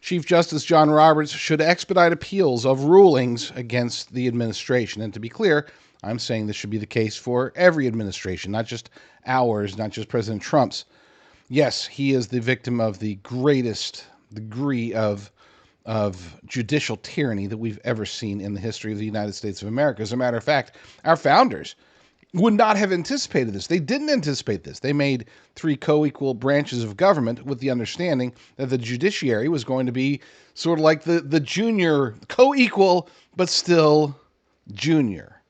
Chief Justice John Roberts should expedite appeals of rulings against the administration. And to be clear, I'm saying this should be the case for every administration, not just ours, not just President Trump's. Yes, he is the victim of the greatest degree of judicial tyranny that we've ever seen in the history of the United States of America. As a matter of fact, our founders would not have anticipated this. They didn't anticipate this. They made three co-equal branches of government with the understanding that the judiciary was going to be sort of like the junior, co-equal, but still junior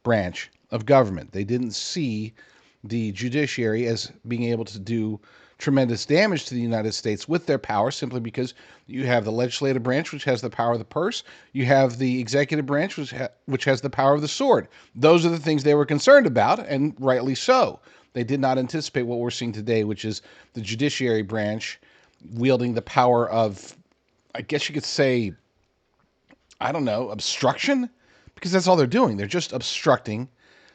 branch of government. They didn't see the judiciary as being able to do tremendous damage to the United States with their power, simply because you have the legislative branch, which has the power of the purse. You have the executive branch, which has the power of the sword. Those are the things they were concerned about, and rightly so. They did not anticipate what we're seeing today, which is the judiciary branch wielding the power of, I guess you could say, I don't know, obstruction? Because that's all they're doing. They're just obstructing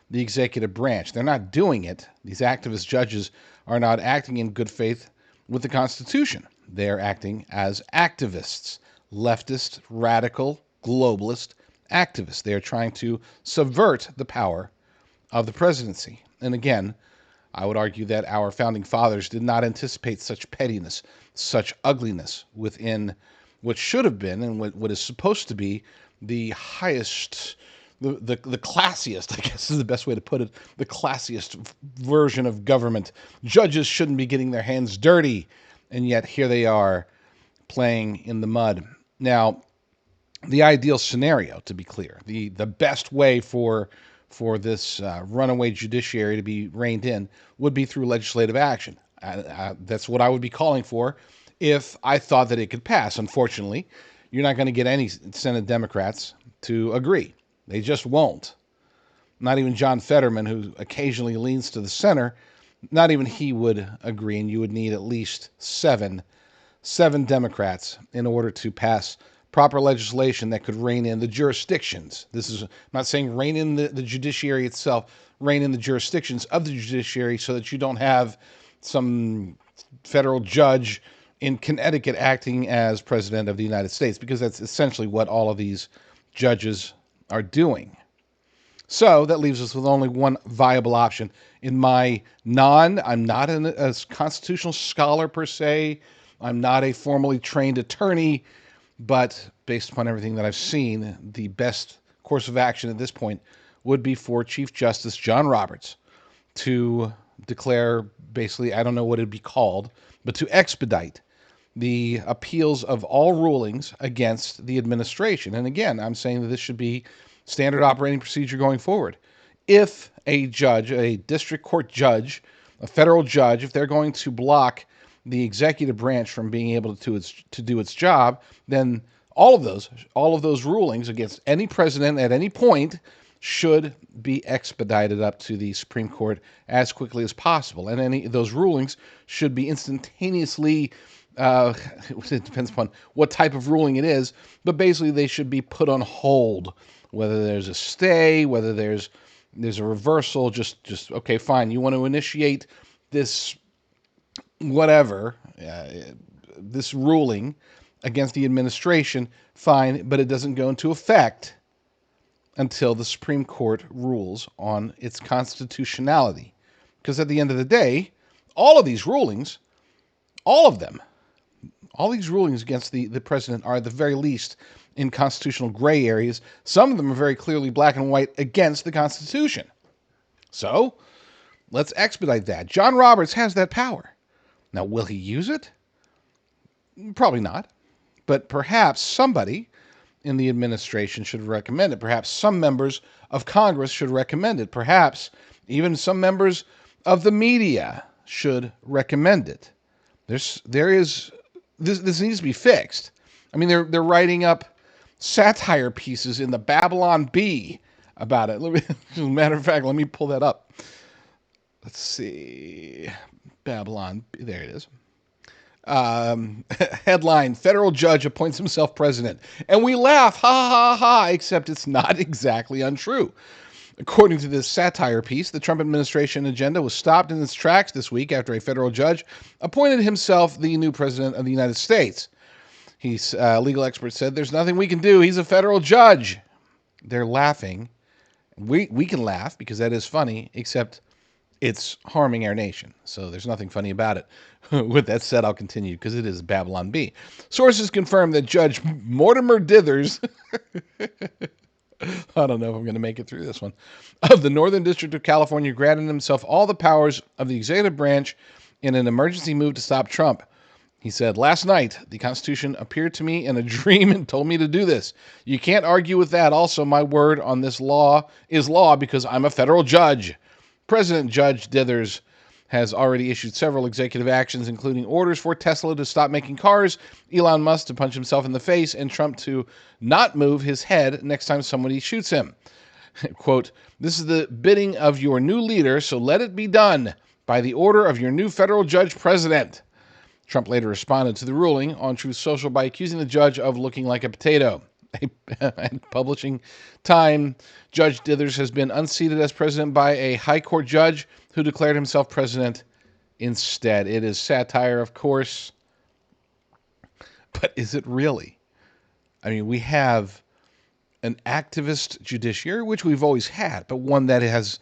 the executive branch. They're not doing it. These activist judges are not acting in good faith with the Constitution. They're acting as activists, leftist, radical, globalist activists. They are trying to subvert the power of the presidency. And again, I would argue that our founding fathers did not anticipate such pettiness, such ugliness within what should have been and what is supposed to be the highest, the classiest, I guess is the best way to put it, the classiest version of government. Judges shouldn't be getting their hands dirty, and yet here they are playing in the mud. Now, the ideal scenario, to be clear, the best way for this runaway judiciary to be reined in would be through legislative action. That's what I would be calling for if I thought that it could pass. Unfortunately, you're not going to get any Senate Democrats to agree. They just won't. Not even John Fetterman, who occasionally leans to the center, not even he would agree, and you would need at least seven Democrats in order to pass proper legislation that could rein in the jurisdictions. I'm not saying rein in the judiciary itself, rein in the jurisdictions of the judiciary so that you don't have some federal judge in Connecticut acting as president of the United States, because that's essentially what all of these judges are doing. So that leaves us with only one viable option. I'm not a constitutional scholar per se. I'm not a formally trained attorney, but based upon everything that I've seen, the best course of action at this point would be for Chief Justice John Roberts to declare, basically, I don't know what it'd be called, but to expedite the appeals of all rulings against the administration. And again, I'm saying that this should be standard operating procedure going forward. If a judge, a district court judge, a federal judge, if they're going to block the executive branch from being able to do its job, then all of those rulings against any president at any point should be expedited up to the Supreme Court as quickly as possible. And any of those rulings should be instantaneously, it depends upon what type of ruling it is, but basically they should be put on hold. Whether there's a stay, whether there's a reversal, just okay, fine. You want to initiate this whatever, this ruling against the administration, fine, but it doesn't go into effect until the Supreme Court rules on its constitutionality. Because at the end of the day, all of these rulings, all these rulings against the president are at the very least in constitutional gray areas. Some of them are very clearly black and white against the Constitution. So let's expedite that. John Roberts has that power. Now, will he use it? Probably not. But perhaps somebody in the administration should recommend it. Perhaps some members of Congress should recommend it. Perhaps even some members of the media should recommend it. This needs to be fixed. I mean, they're writing up satire pieces in the Babylon Bee about it. As a matter of fact, let me pull that up. Let's see. Babylon, there it is. Headline, federal judge appoints himself president. And we laugh, ha, ha, ha, except it's not exactly untrue. According to this satire piece, the Trump administration agenda was stopped in its tracks this week after a federal judge appointed himself the new president of the United States. Legal experts said, there's nothing we can do. He's a federal judge. They're laughing. We can laugh because that is funny, except it's harming our nation. So there's nothing funny about it. With that said, I'll continue because it is Babylon Bee. Sources confirm that Judge Mortimer Dithers, I don't know if I'm going to make it through this one, of the Northern District of California granted himself all the powers of the executive branch in an emergency move to stop Trump. He said, last night, the Constitution appeared to me in a dream and told me to do this. You can't argue with that. Also, my word on this law is law because I'm a federal judge. President Judge Dithers has already issued several executive actions, including orders for Tesla to stop making cars, Elon Musk to punch himself in the face, and Trump to not move his head next time somebody shoots him. Quote, this is the bidding of your new leader, so let it be done by the order of your new federal judge president. Trump later responded to the ruling on Truth Social by accusing the judge of looking like a potato. Publishing Time, Judge Dithers has been unseated as president by a high court judge who declared himself president instead. It is satire, of course, but is it really? I mean, we have an activist judiciary, which we've always had, but one that has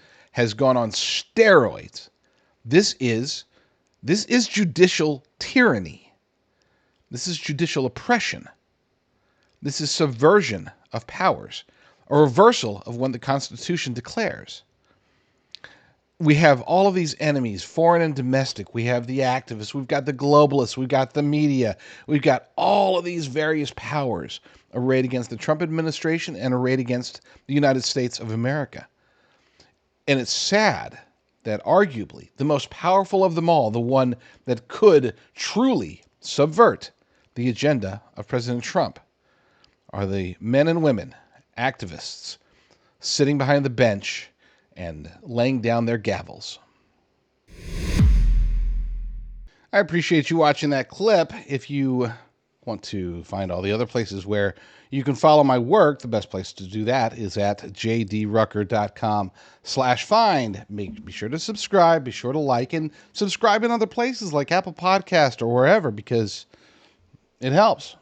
gone on steroids. This is judicial tyranny. This is judicial oppression. This is subversion of powers, a reversal of what the Constitution declares. We have all of these enemies, foreign and domestic. We have the activists. We've got the globalists. We've got the media. We've got all of these various powers arrayed against the Trump administration and arrayed against the United States of America. And it's sad that arguably the most powerful of them all, the one that could truly subvert the agenda of President Trump, are the men and women, activists, sitting behind the bench and laying down their gavels. I appreciate you watching that clip. If you want to find all the other places where you can follow my work, the best place to do that is at jdrucker.com/find. Be sure to subscribe, be sure to like, and subscribe in other places like Apple Podcast or wherever, because it helps.